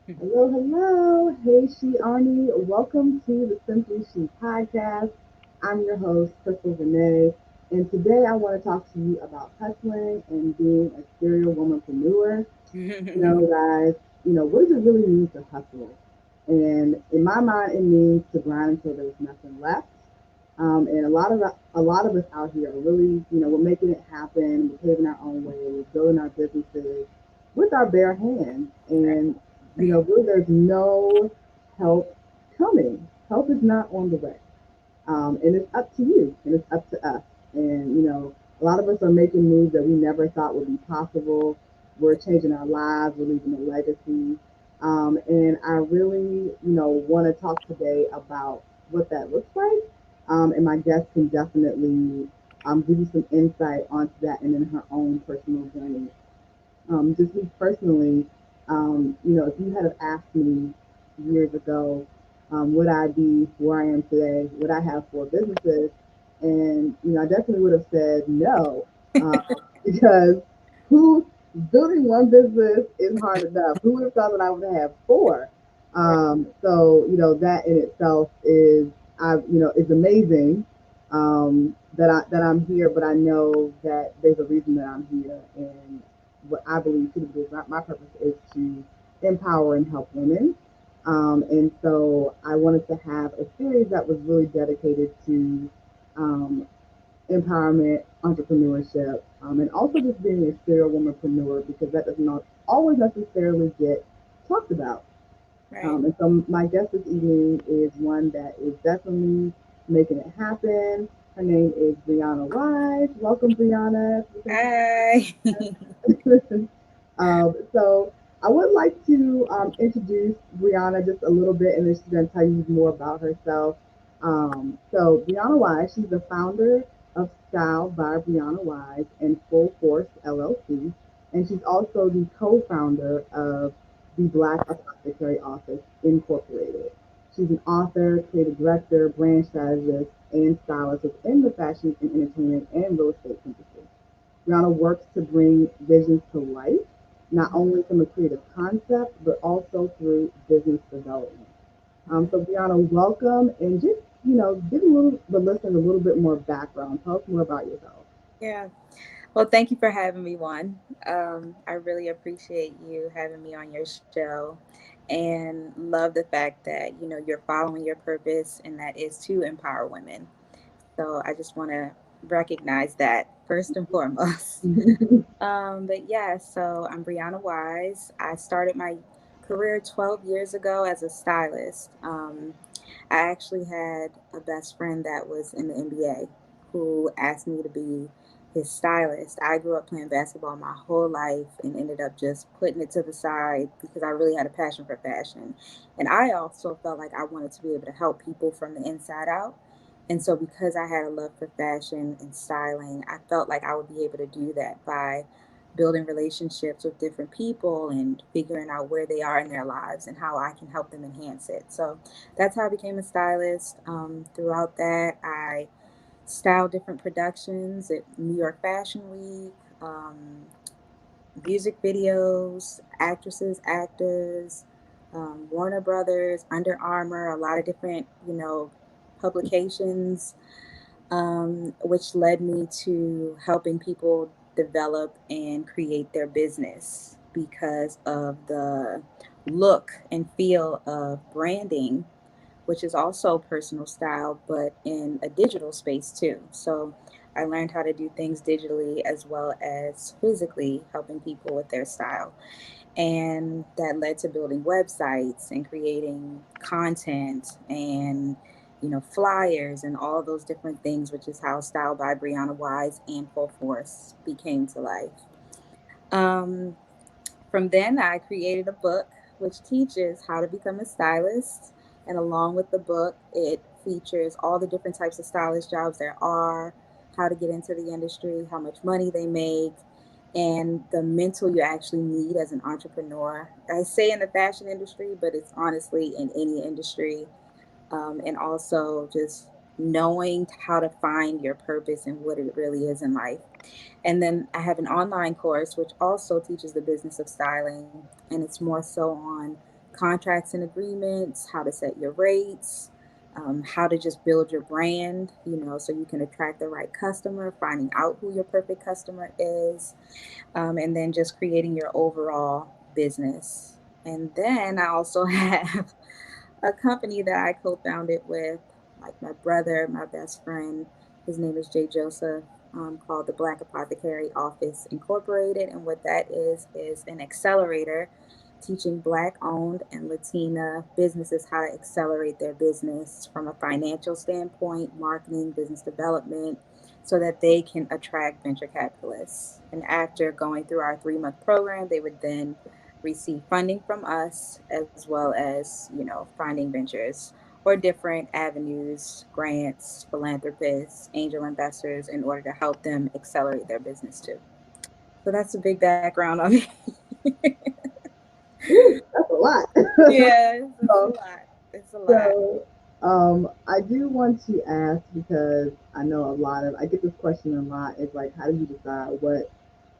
Hello, hello. Hey, She Army. Welcome to the Simply She podcast. I'm your host, Crystal Renee, and today I want to talk to you about hustling and being a serial womanpreneur. Guys, what does it really mean to hustle? And in my mind, it means to grind until there's nothing left. And a lot of us out here are really, we're making it happen. We're paving our own way. We're building our businesses with our bare hands. And really, there's no help coming. Help is not on the way. And it's up to you, and it's up to us. And a lot of us are making moves that we never thought would be possible. We're changing our lives. We're leaving a legacy. And I really, want to talk today about what that looks like. And my guest can definitely give you some insight onto that and in her own personal journey. Just me personally, if you had have asked me years ago, would I be where I am today? Would I have four businesses? And I definitely would have said no, because who building one business is hard enough. Who would have thought that I would have four? Right. So that in itself is amazing, that I'm here, but I know that there's a reason that I'm here, and what I believe to be my purpose is to empower and help women. And so I wanted to have a series that was really dedicated to um, empowerment, entrepreneurship, and also just being a serial womanpreneur, because that does not always necessarily get talked about. Right. And so my guest this evening is one that is definitely making it happen. Her name is Brianna Wise. Welcome, Brianna. Hi. So I would like to introduce Brianna just a little bit, and then she's going to tell you more about herself. So Brianna Wise, she's the founder of Style by Brianna Wise and Full Force LLC, and she's also the co-founder of the Black Apothecary Office Incorporated. She's an author, creative director, brand strategist, and stylist within the fashion and entertainment and real estate industry. Brianna works to bring visions to life, not only from a creative concept, but also through business development. So Brianna, welcome, and just, give the listeners a little bit more background. Tell us more about yourself. Yeah. Well, thank you for having me on. I really appreciate you having me on your show and love the fact that, you're following your purpose and that is to empower women. So I just want to recognize that first and foremost. But yeah, so I'm Brianna Wise. I started my career 12 years ago as a stylist. I actually had a best friend that was in the NBA who asked me to be his stylist. I grew up playing basketball my whole life and ended up just putting it to the side because I really had a passion for fashion. And I also felt like I wanted to be able to help people from the inside out. And so, because I had a love for fashion and styling, I felt like I would be able to do that by building relationships with different people and figuring out where they are in their lives and how I can help them enhance it. So, that's how I became a stylist. Throughout that, I styled different productions at New York Fashion Week, music videos, actresses, actors, Warner Brothers, Under Armour, a lot of different, publications, which led me to helping people develop and create their business because of the look and feel of branding, which is also personal style, but in a digital space too. So I learned how to do things digitally as well as physically, helping people with their style. And that led to building websites and creating content and flyers and all those different things, which is how Style by Brianna Wise and Full Force became to life. Um, from then, I created a book which teaches how to become a stylist. And along with the book, it features all the different types of stylist jobs there are, how to get into the industry, how much money they make, and the mental you actually need as an entrepreneur. I say in the fashion industry, but it's honestly in any industry, and also just knowing how to find your purpose and what it really is in life. And then I have an online course which also teaches the business of styling, and it's more so on contracts and agreements, how to set your rates, how to just build your brand, so you can attract the right customer, finding out who your perfect customer is, and then just creating your overall business. And then I also have a company that I co-founded with like my brother, my best friend. His name is Jay Joseph, called the Black Apothecary Office Incorporated. And what that is an accelerator teaching Black owned and Latina businesses how to accelerate their business from a financial standpoint, marketing, business development, so that they can attract venture capitalists. And after going through our 3 month program, they would then receive funding from us, as well as finding ventures or different avenues, grants, philanthropists, angel investors, in order to help them accelerate their business too. So that's a big background on me. Woo, that's a lot. Yeah, it's a So, lot. It's a lot. so I do want to ask because I know I get this question a lot. It's like, how do you decide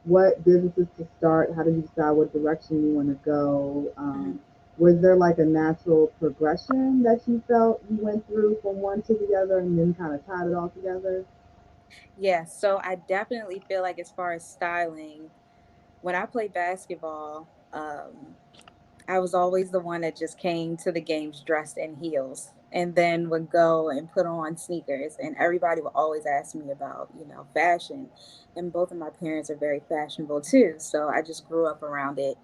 what businesses to start? How do you decide what direction you want to go? Mhm. Was there like a natural progression that you felt you went through from one to the other and then kind of tied it all together? Yeah, so I definitely feel like as far as styling, when I played basketball, I was always the one that just came to the games dressed in heels and then would go and put on sneakers. And everybody would always ask me about, fashion. And both of my parents are very fashionable too. So I just grew up around it.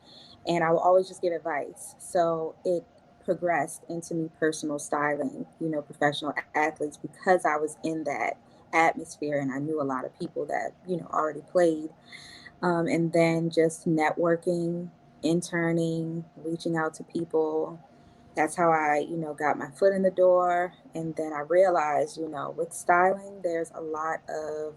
And I will always just give advice. So it progressed into me personal styling, professional athletes, because I was in that atmosphere and I knew a lot of people that, already played, and then just networking, interning, reaching out to people. That's how I, got my foot in the door. And then I realized, with styling, there's a lot of,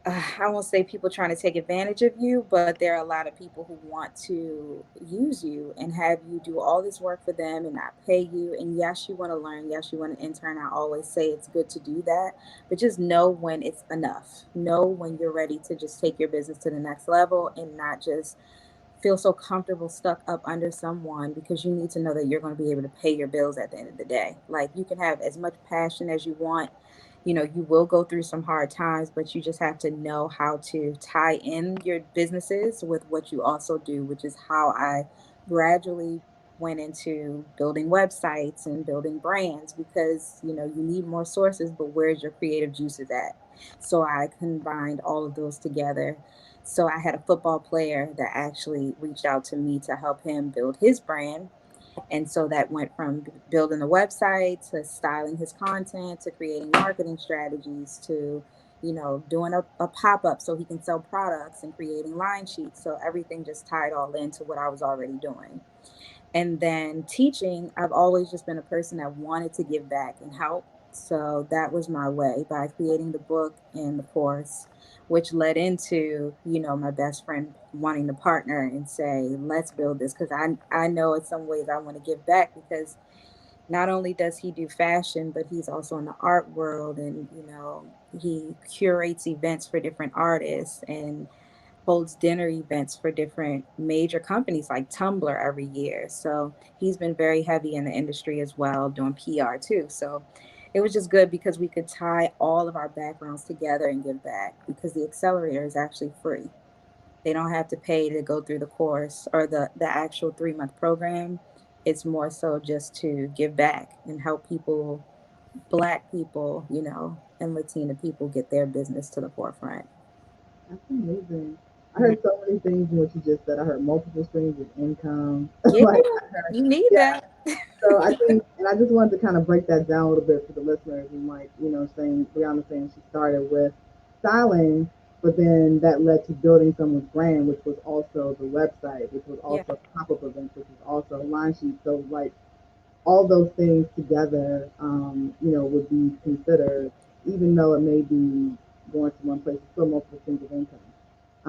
I won't say people trying to take advantage of you, but there are a lot of people who want to use you and have you do all this work for them and not pay you. And yes, you want to learn. Yes, you want to intern. I always say it's good to do that, but just know when it's enough. Know when you're ready to just take your business to the next level and not just feel so comfortable stuck up under someone, because you need to know that you're going to be able to pay your bills at the end of the day. Like, you can have as much passion as you want. You will go through some hard times, but you just have to know how to tie in your businesses with what you also do, which is how I gradually went into building websites and building brands, because you need more sources, but where's your creative juices at? So I combined all of those together. So I had a football player that actually reached out to me to help him build his brand. And so that went from building the website to styling his content to creating marketing strategies to, doing a pop up so he can sell products and creating line sheets. So everything just tied all into what I was already doing. And then teaching, I've always just been a person that wanted to give back and help. So that was my way, by creating the book and the course, which led into, my best friend wanting to partner and say, let's build this. Because I know in some ways I want to give back, because not only does he do fashion, but he's also in the art world. And, he curates events for different artists and holds dinner events for different major companies like Tumblr every year. So he's been very heavy in the industry as well, doing PR too. So it was just good because we could tie all of our backgrounds together and give back, because the accelerator is actually free. They don't have to pay to go through the course or the actual 3 month program. It's more so just to give back and help people, Black people, and Latina people get their business to the forefront. That's amazing. I Mhm. heard so many things in what you just said. I heard multiple streams of income. Yeah, Like I heard, you need yeah. that. So I think, and I just wanted to kind of break that down a little bit for the listeners, and like saying Brianna saying she started with styling, but then that led to building someone's brand, which was also the website, which was Yeah. also pop-up events, which was also line sheet. So like all those things together, would be considered, even though it may be going to one place, it's still multiple streams of income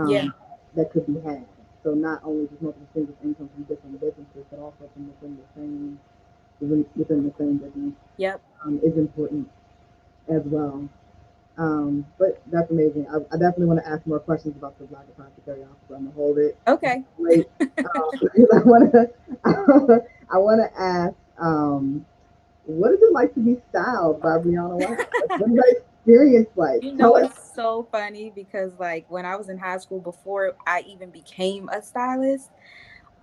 Yeah. that could be had. So not only just multiple streams of income from different businesses, but also from within the same business Yep. is important as well. But that's amazing. I definitely want to ask more questions about the Black Apothecary Office. I'm gonna hold it Okay. late because I want to I want to ask, what is it like to be styled by Brianna Wise? Like, what is that experience like? You Tell know, us. it's so funny because, like, when I was in high school, before I even became a stylist,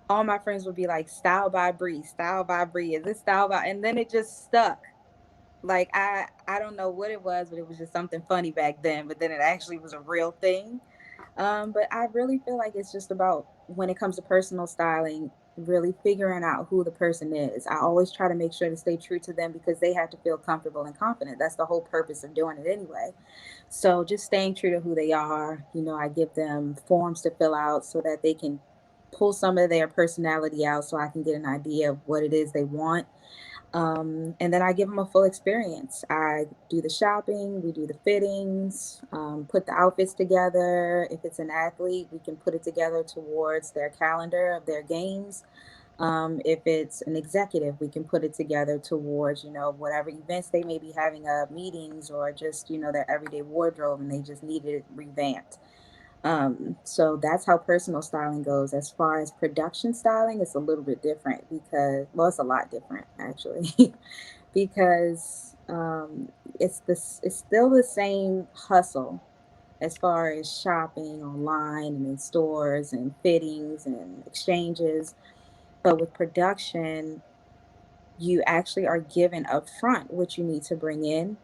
all my friends would be like, "Style by Bri, style by Bri, is this style by?" And then it just stuck. Like, I don't know what it was, but it was just something funny back then. But then it actually was a real thing. But I really feel like it's just about, when it comes to personal styling, really figuring out who the person is. I always try to make sure to stay true to them because they have to feel comfortable and confident. That's the whole purpose of doing it anyway. So just staying true to who they are. I give them forms to fill out so that they can pull some of their personality out so I can get an idea of what it is they want. And then I give them a full experience. I do the shopping, we do the fittings, put the outfits together. If it's an athlete, we can put it together towards their calendar of their games. If it's an executive, we can put it together towards, whatever events they may be having, meetings, or just, their everyday wardrobe and they just need it revamped. So that's how personal styling goes. As far as production styling, it's a little bit different because, well, it's a lot different actually, because it's still the same hustle as far as shopping online and in stores and fittings and exchanges. But with production, you actually are given upfront what you need to bring in,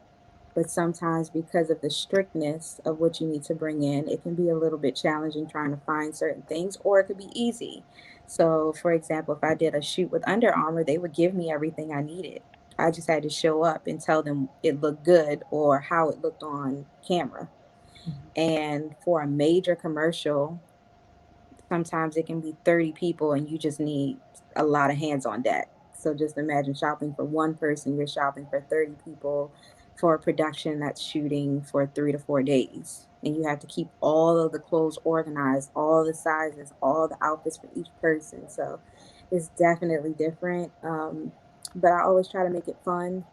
but sometimes because of the strictness of what you need to bring in, it can be a little bit challenging trying to find certain things, or it could be easy. So, for example, if I did a shoot with Under Armour, they would give me everything I needed. I just had to show up and tell them it looked good or how it looked on camera. And for a major commercial, sometimes it can be 30 people and you just need a lot of hands on deck. So just imagine shopping for one person, you're shopping for 30 people for a production that's shooting for 3 to 4 days. And you have to keep all of the clothes organized, all the sizes, all the outfits for each person. So it's definitely different. But I always try to make it fun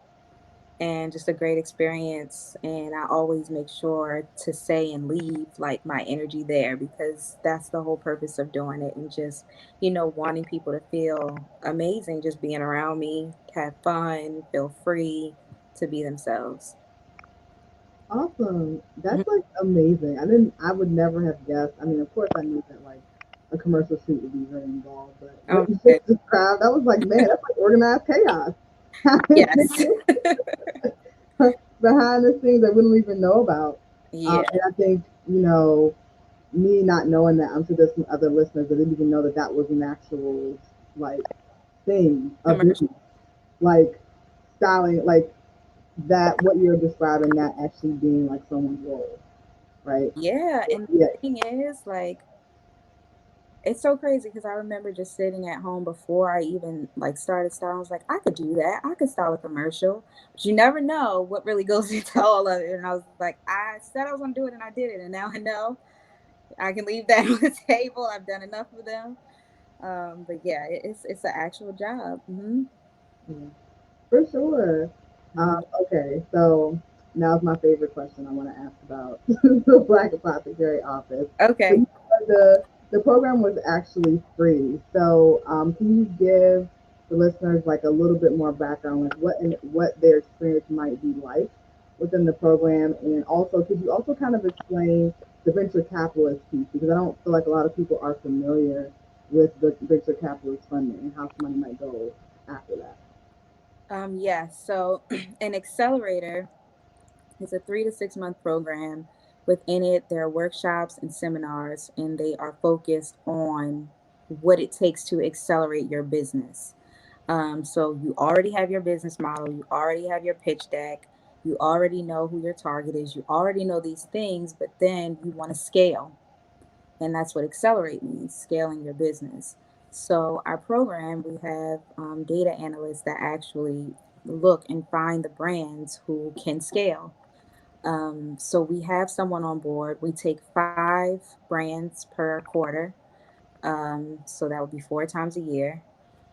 and just a great experience. And I always make sure to say and leave like my energy there because that's the whole purpose of doing it. And just, wanting people to feel amazing, just being around me, have fun, feel free to be themselves. Awesome. Mhm. That's like amazing. I would never have guessed. I mean, of course I knew that like a commercial shoot would be very involved, but Oh what you my just goodness. described, that was like, man, that's like organized chaos. Yes. Behind the scenes that we don't even know about. Yeah. And I think, me not knowing that, I'm sure there's some other listeners that didn't even know that that was an actual like thing, a Commercial. business, like styling, like that, what you're describing, that actually being like someone's role, right? Yeah. And Yeah. the thing is, like, it's so crazy because I remember just sitting at home before I even like started styling. I was like, I could do that. I could style a commercial, but you never know what really goes into all of it. And I was like, I said I was gonna do it, and I did it, and now I know I can leave that on the table. I've done enough of them. But yeah, it's an actual job. Yeah, for sure. Hmm. Okay, so now's my favorite question I want to ask about the Black Apothecary office. So Okay. you said the program was actually free. So can you give the listeners like a little bit more background, like what their experience might be like within the program, and also could you also kind of explain the venture capitalist piece because I don't feel like a lot of people are familiar with the venture capitalist funding and how some money might go after that. Yeah. So an accelerator is a 3 to 6 month program. Within it, there are workshops and seminars, and they are focused on what it takes to accelerate your business. So you already have your business model, you already have your pitch deck, you already know who your target is, you already know these things, but then you want to scale. And that's what accelerate means, scaling your business. So our program, we have data analysts that actually look and find the brands who can scale. So we have someone on board. We take 5 brands per quarter. So that would be 4 times a year.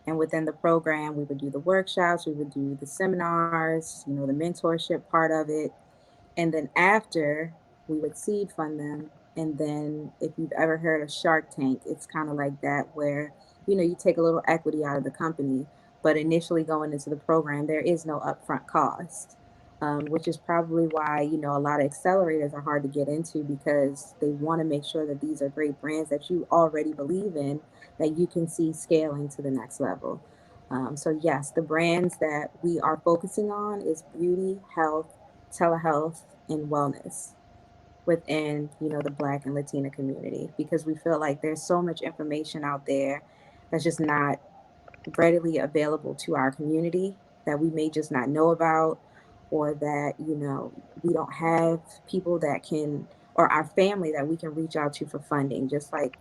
And within the program, we would do the workshops, we would do the seminars, the mentorship part of it. And then after, we would seed fund them. And then if you've ever heard of Shark Tank, it's kind of like that, where you take a little equity out of the company, but initially going into the program, there is no upfront cost. Which is probably why a lot of accelerators are hard to get into because they want to make sure that these are great brands that you already believe in, that you can see scaling to the next level. So yes, the brands that we are focusing on is beauty, health, telehealth, and wellness within the Black and Latina community, because we feel like there's so much information out there that's just not readily available to our community, that we may just not know about, or that we don't have people that can, or our family that we can reach out to for funding, just like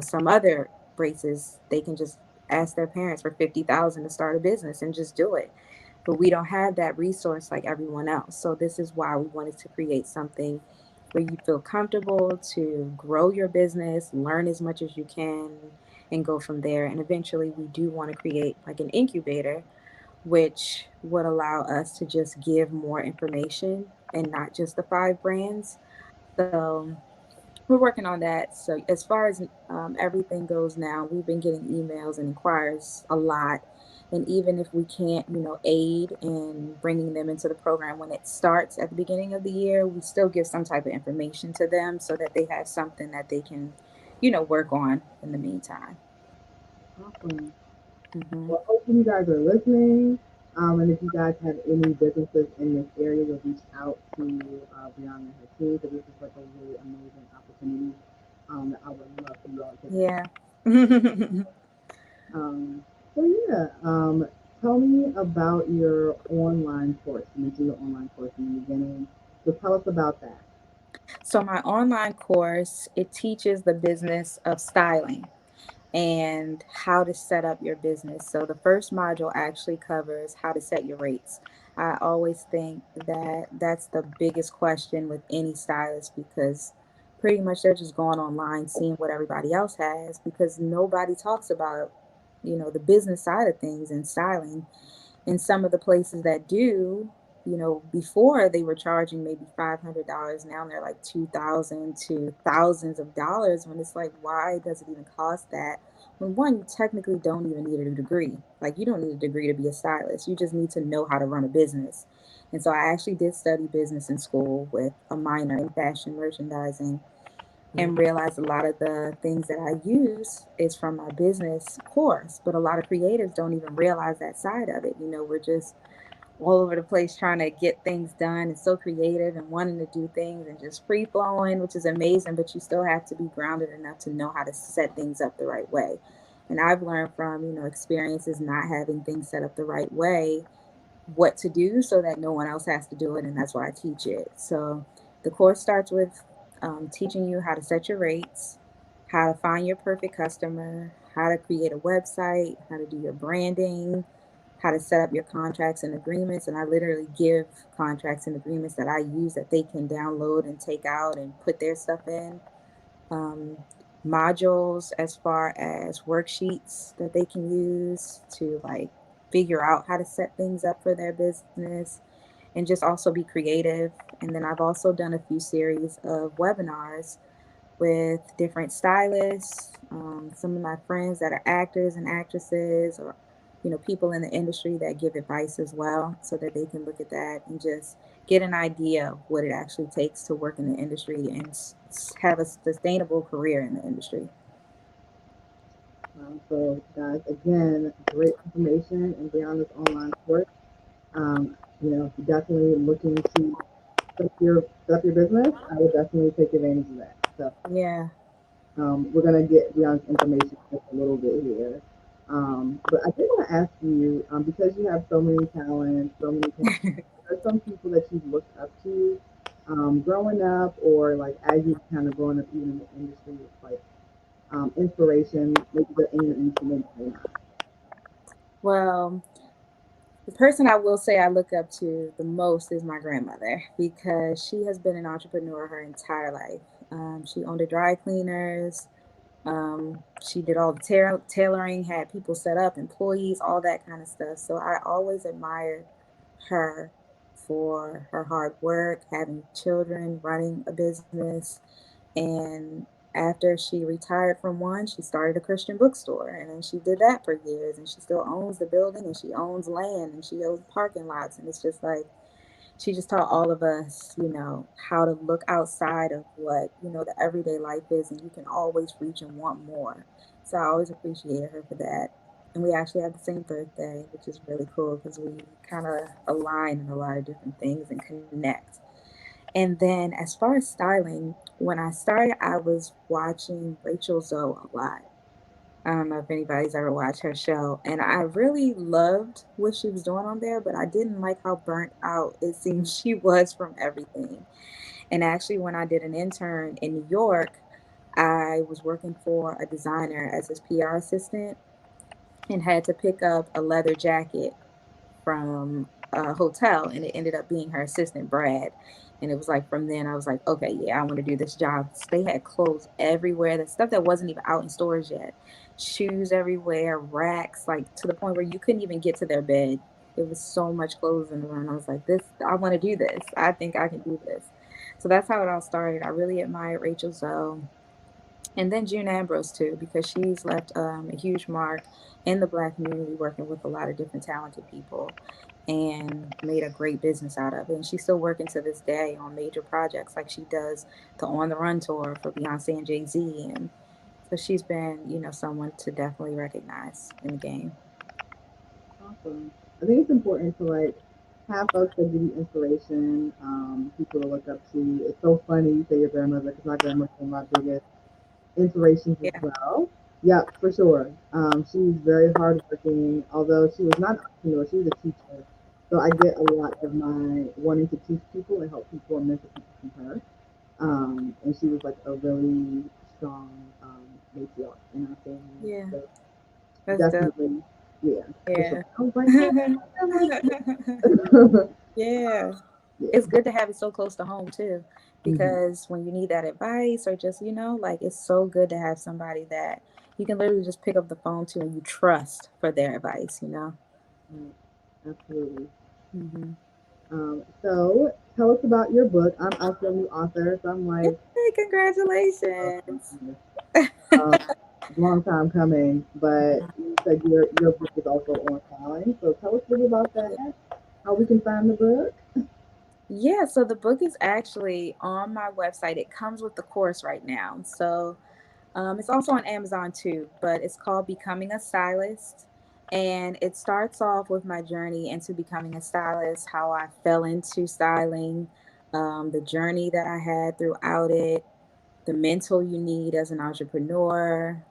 some other races, they can just ask their parents for 50,000 to start a business and just do it. But we don't have that resource like everyone else. So this is why we wanted to create something where you feel comfortable to grow your business, learn as much as you can, and go from there. And eventually, we do want to create like an incubator, which would allow us to just give more information and not just the 5 brands. So we're working on that. So as far as everything goes now, we've been getting emails and inquiries a lot. And even if we can't, aid in bringing them into the program when it starts at the beginning of the year, we still give some type of information to them so that they have something that they can, work on in the meantime. Awesome. Hmm. Well, hopefully you guys are listening. And if you guys have any businesses in this area, you'll reach out to Brianna and her team because this is like a really amazing opportunity that I would love for you all to take advantage. Yeah. Um, so yeah, tell me about your online course. You mentioned your online course in the beginning. So tell us about that. So my online course, it teaches the business of styling and how to set up your business. So the first module actually covers how to set your rates. I always think that that's the biggest question with any stylist, because pretty much they're just going online seeing what everybody else has, because nobody talks about the business side of things and styling. And some of the places that do, before they were charging maybe $500, now they're like 2,000 to thousands of dollars. When it's like, why does it even cost that? When one, you technically don't even need a degree. Like, you don't need a degree to be a stylist. You just need to know how to run a business. And so I actually did study business in school with a minor in fashion merchandising, and realized a lot of the things that I use is from my business course. But a lot of creatives don't even realize that side of it. We're just all over the place trying to get things done and so creative and wanting to do things and just free flowing, which is amazing, but you still have to be grounded enough to know how to set things up the right way. And I've learned from, experiences not having things set up the right way, what to do so that no one else has to do it, and that's why I teach it. So the course starts with teaching you how to set your rates, how to find your perfect customer, how to create a website, how to do your branding, how to set up your contracts and agreements. And I literally give contracts and agreements that I use that they can download and take out and put their stuff in. um, Modules as far as worksheets that they can use to like figure out how to set things up for their business and just also be creative. And then I've also done a few series of webinars with different stylists, some of my friends that are actors and actresses, or people in the industry that give advice as well, so that they can look at that and just get an idea of what it actually takes to work in the industry and have a sustainable career in the industry. So guys, again, great information in Brianna's online course. If you're definitely looking to set up your business, I would definitely take advantage of that. So Yeah. we're gonna get Brianna's information in just a little bit here. But I did want to ask you, because you have so many talents, so many connections, are there some people that you've looked up to growing up, or like as you kind of growing up even in the industry, it's like inspiration, maybe they're in your industry, maybe they're not. Well, the person I will say I look up to the most is my grandmother, because she has been an entrepreneur her entire life. She owned a dry cleaners. She did all the tailoring, had people set up, employees, all that kind of stuff. So I always admired her for her hard work, having children, running a business. And after she retired from one, she started a Christian bookstore, and then she did that for years, and she still owns the building, and she owns land, and she owns parking lots, and it's just like she just taught all of us, how to look outside of what, the everyday life is, and you can always reach and want more. So I always appreciated her for that. And we actually have the same birthday, which is really cool because we kind of align in a lot of different things and connect. And then as far as styling, when I started, I was watching Rachel Zoe a lot. I don't know if anybody's ever watched her show. And I really loved what she was doing on there, but I didn't like how burnt out it seemed she was from everything. And actually, when I did an intern in New York, I was working for a designer as his PR assistant and had to pick up a leather jacket from a hotel, and it ended up being her assistant, Brad. And it was like from then I was like, okay, yeah, I want to do this job. They had clothes everywhere, that stuff that wasn't even out in stores yet, shoes everywhere, racks, like to the point where you couldn't even get to their bed. It was so much clothes in the room. I was like, this, I want to do this. I think I can do this. So that's how it all started. I really admired Rachel Zoe, and then June Ambrose too, because she's left a huge mark in the Black community, working with a lot of different talented people, and made a great business out of it. And she's still working to this day on major projects, like she does the On the Run tour for Beyonce and Jay-Z, and so she's been, someone to definitely recognize in the game. Awesome. I think it's important to like have folks that give you inspiration, people to look up to. It's so funny you say your grandmother because my grandmother's one of my biggest inspirations as Yeah, well. Yep, for sure. She's very hardworking, although she was not an entrepreneur, she was a teacher. So I get a lot of my wanting to teach people and help people and mentor people from her. And she was like a really strong matriarch in our family. yeah, So that's dope. definitely, yeah, for sure. Yeah. I was like, oh, my Yeah. yeah. It's good to have it so close to home too, Hmm. because when you need that advice or just, like it's so good to have somebody that you can literally just pick up the phone to and you trust for their advice. Right. Absolutely. Hmm. So tell us about your book. I'm also a new author, so I'm like, Hey, oh, congratulations. goodness. um, long time coming. But you said your book is also on styling. So tell us a little about that. How we can find the book. Yeah, so the book is actually on my website. It comes with the course right now. So it's also on Amazon too, but it's called Becoming a Stylist. And it starts off with my journey into becoming a stylist, how I fell into styling, the journey that I had throughout it, the mental you need as an entrepreneur,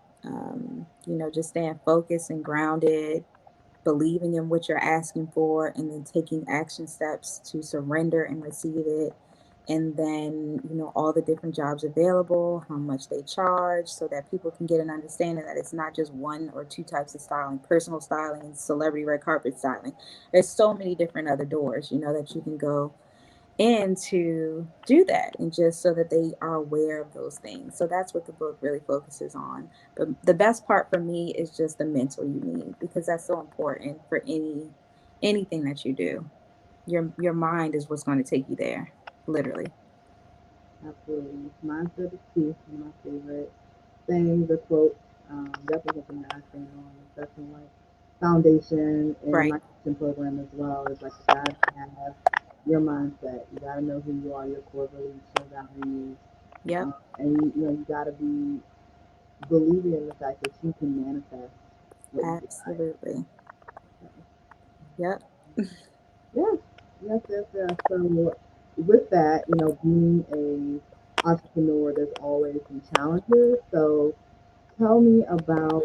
just staying focused and grounded, believing in what you're asking for, and then taking action steps to surrender and receive it. And then, all the different jobs available, how much they charge, so that people can get an understanding that it's not just one or two types of styling: personal styling and celebrity red carpet styling. There's so many different other doors, that you can go and to do that, and just so that they are aware of those things. So that's what the book really focuses on. But the best part for me is just the mental you need, because that's so important for anything that you do. Your mind is what's going to take you there, literally. Absolutely. Mindset is key. One of my favorite sayings or quotes. Definitely something that I stand on. It's definitely like foundation in Right. my coaching program as well. It's like you gotta have your mindset. You gotta know who you are, your core beliefs, your values, Yep. and you gotta be believing in the fact that you can manifest what you desire. Absolutely. Yep. Yeah, yes, yes, yes. So with that, being a entrepreneur, there's always some challenges. So tell me about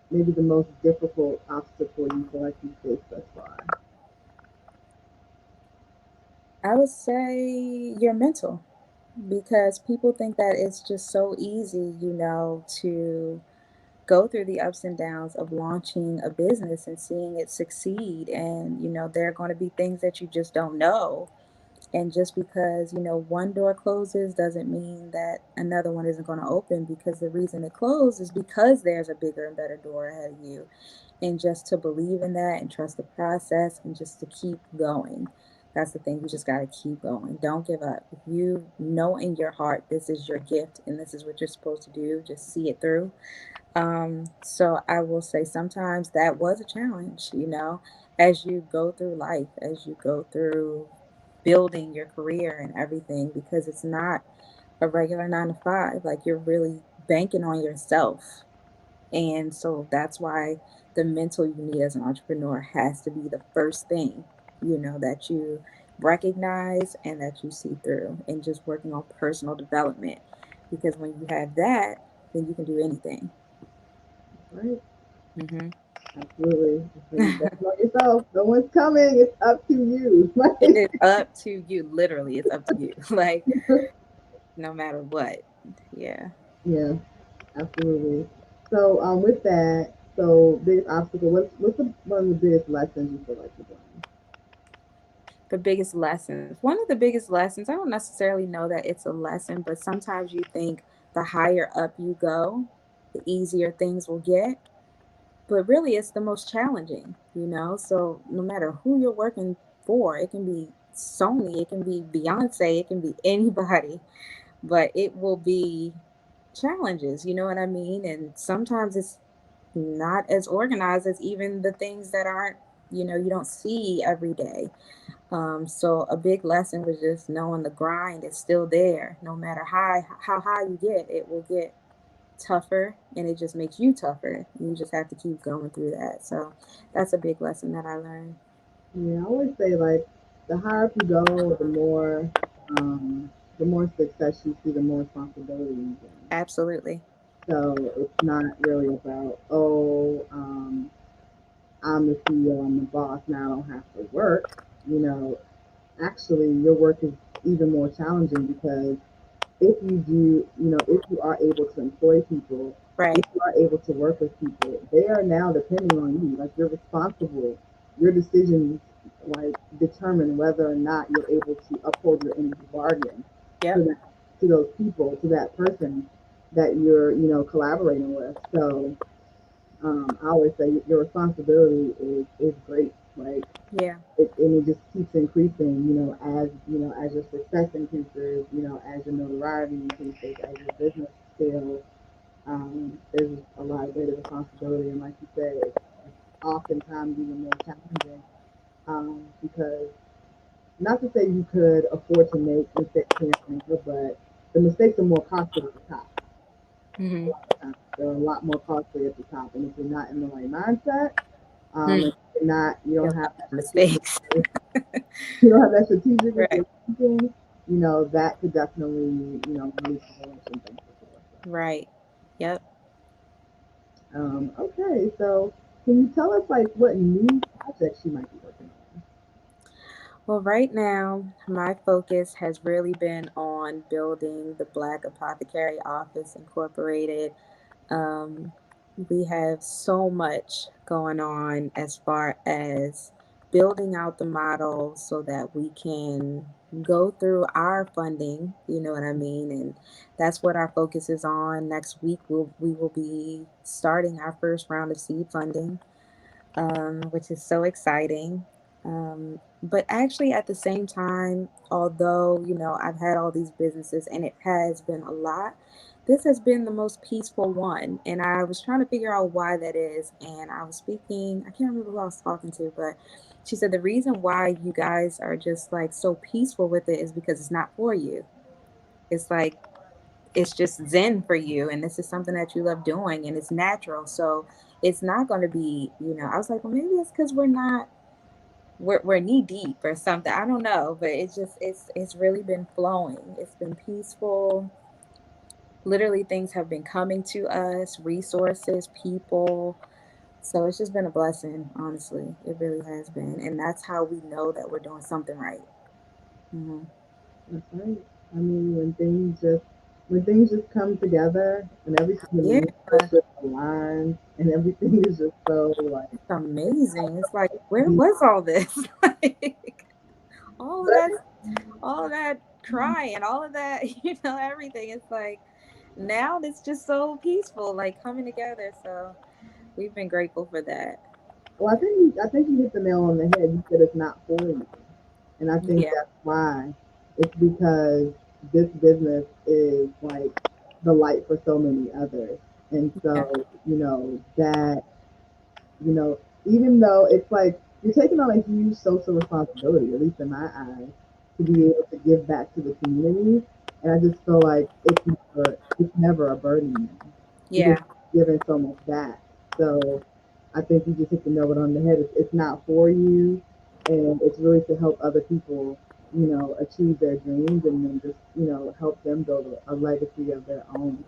maybe the most difficult obstacle you feel like you faced thus far. I would say your mental, because people think that it's just so easy, to go through the ups and downs of launching a business and seeing it succeed. And, there are going to be things that you just don't know. And just because, one door closes doesn't mean that another one isn't going to open, because the reason it closed is because there's a bigger and better door ahead of you. And just to believe in that and trust the process and just to keep going. That's the thing. You just got to keep going. Don't give up. If you know in your heart this is your gift and this is what you're supposed to do, just see it through. So I will say sometimes that was a challenge, as you go through life, as you go through building your career and everything, because it's not a regular 9 to 5. Like, you're really banking on yourself. And so that's why the mental you need as an entrepreneur has to be the first thing, that you recognize and that you see through, and just working on personal development. Because when you have that, then you can do anything. Right? Hmm. Absolutely. So you bet on yourself. No one's coming. It's up to you. It Like, is up to you. Literally, it's up to you. Like, no matter what. Yeah. yeah, absolutely. So, with that, so biggest obstacle. One of the biggest lessons you feel like you learned? The biggest lessons. One of the biggest lessons, I don't necessarily know that it's a lesson, but sometimes you think the higher up you go, the easier things will get. But really, it's the most challenging. So no matter who you're working for, it can be Sony, it can be Beyonce, it can be anybody, but it will be challenges, you know what I mean? And sometimes it's not as organized as even the things that aren't, you don't see every day. So a big lesson was just knowing the grind is still there. No matter how high you get, it will get tougher, and it just makes you tougher. You just have to keep going through that. So that's a big lesson that I learned. Yeah, I always say like the higher up you go, the more success you see, the more responsibility you gain. Absolutely. So it's not really about, oh, I'm the CEO, I'm the boss, now I don't have to work. You know, actually, your work is even more challenging because if you do, if you are able to employ people, if Right. you are able to work with people, they are now depending on you. Like, you're responsible. Your decisions like determine whether or not you're able to uphold your end of the bargain to Yep. that to those people, to that person that you're, collaborating with. So I always say your responsibility is great. Like, Yeah. and it just keeps increasing, as your success increases, as your notoriety increases, as your business scales. There's a lot of greater responsibility, and like you said, it's oftentimes even more challenging, because not to say you could afford to make mistakes here and there, but the mistakes are more costly at the top. A Hmm. lot of times, they're a lot more costly at the top, and if you're not in the right mindset, Hmm. if you're not, you A don't lot have of that strategic mistakes. you know, that strategic with Right. your thinking, that could definitely, really throw a wrench in things for sure. Right. Yep. Okay, so can you tell us like what new projects you might be working on? Well, right now, my focus has really been on building the Black Apothecary Office Incorporated. Um, we have so much going on as far as building out the model so that we can go through our funding, you know what I mean? And that's what our focus is on. Next week, we will be starting our first round of seed funding, which is so exciting. But actually, at the same time, although, I've had all these businesses and it has been a lot, this has been the most peaceful one. And I was trying to figure out why that is. And I was speaking, I can't remember who I was talking to, but she said the reason why you guys are just like so peaceful with it is because it's not for you. It's like, it's just zen for you, and this is something that you love doing, and it's natural, so it's not going to be, I was like, well, maybe it's because we're knee deep or something, I don't know, but it's really been flowing, it's been peaceful. Literally, things have been coming to us, resources, people. So it's just been a blessing, honestly, it really has been, and that's how we know that we're doing something right. Hmm. That's right. I mean, when things just come together and everything in the Yeah, universe just aligns and everything is just so like it's amazing. It's like, where was all this? Like, all of that, all of that crying, all of that, everything. It's like now it's just so peaceful, like coming together. So we've been grateful for that. well, I think you hit the nail on the head. You said it's not for you. And I think Yeah. that's why it's because this business is like the light for so many others. And Yeah. so, that, even though it's like you're taking on a huge social responsibility, at least in my eyes, to be able to give back to the community. And I just feel like it's never a burden then because Yeah. you're giving so much back. So I think you just hit the nail on the head. It's not for you, and it's really to help other people, achieve their dreams and then just, help them build a legacy of their own.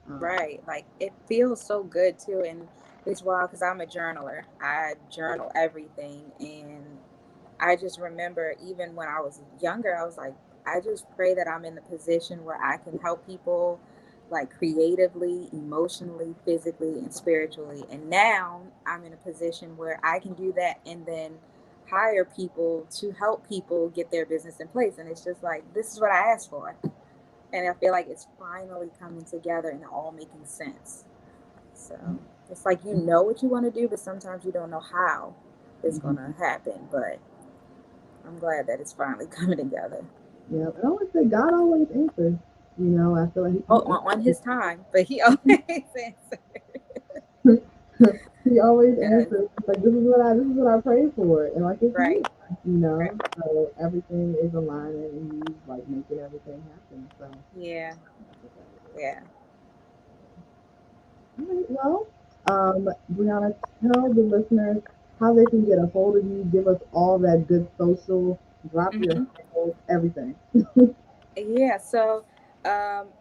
Um, Right. Like it feels so good too. And it's wild because I'm a journaler. I journal everything. And I just remember even when I was younger, I was like, I just pray that I'm in the position where I can help people like creatively, emotionally, physically, and spiritually. And now I'm in a position where I can do that and then hire people to help people get their business in place. And it's just like, this is what I asked for. And I feel like it's finally coming together and all making sense. So it's like you know what you want to do, but sometimes you don't know how it's going to happen. But I'm glad that it's finally coming together. yeah, and I would say God always answers. I feel like Oh, He on his time, but he always answers. He always Yes. answers. It's like this is what I prayed for, and like it's here. Right. Right. So everything is aligning, and He's like making everything happen. So, Yeah. Yeah. all right, well, Brianna, tell the listeners how they can get a hold of you. Give us all that good social. Drop your Hmm. handles, everything. Yeah. So,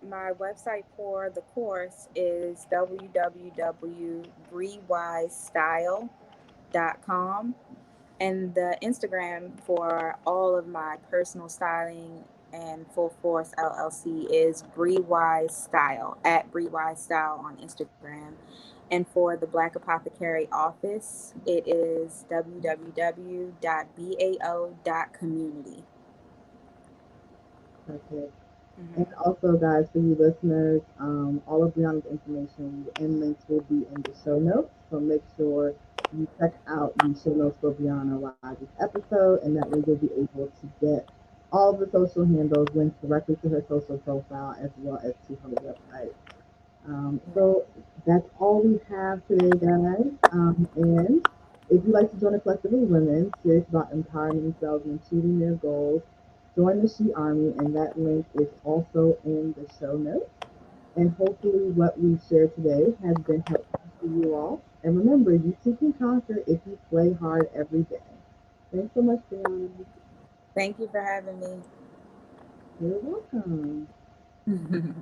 my website for the course is www.briwisestyle.com. And the Instagram for all of my personal styling and Full Force LLC is Bri Wise Style at Bri Wise Style on Instagram. And for the Black Apothecary office, it is www.bao.community. Perfect. And Mm-hmm. also, guys, for you listeners, all of Brianna's information and links will be in the show notes. So make sure you check out the show notes for Brianna Wise's episode, and that way you'll be able to get all of the social handles linked directly to her social profile as well as to her website. So that's all we have today, guys. And if you'd like to join a collective of women serious about empowering themselves and achieving their goals, join the She Army, and that link is also in the show notes. And hopefully, what we've shared today has been helpful to you all. And remember, you too can conquer if you play hard every day. Thanks so much, Brianna. Thank you for having You're welcome. me.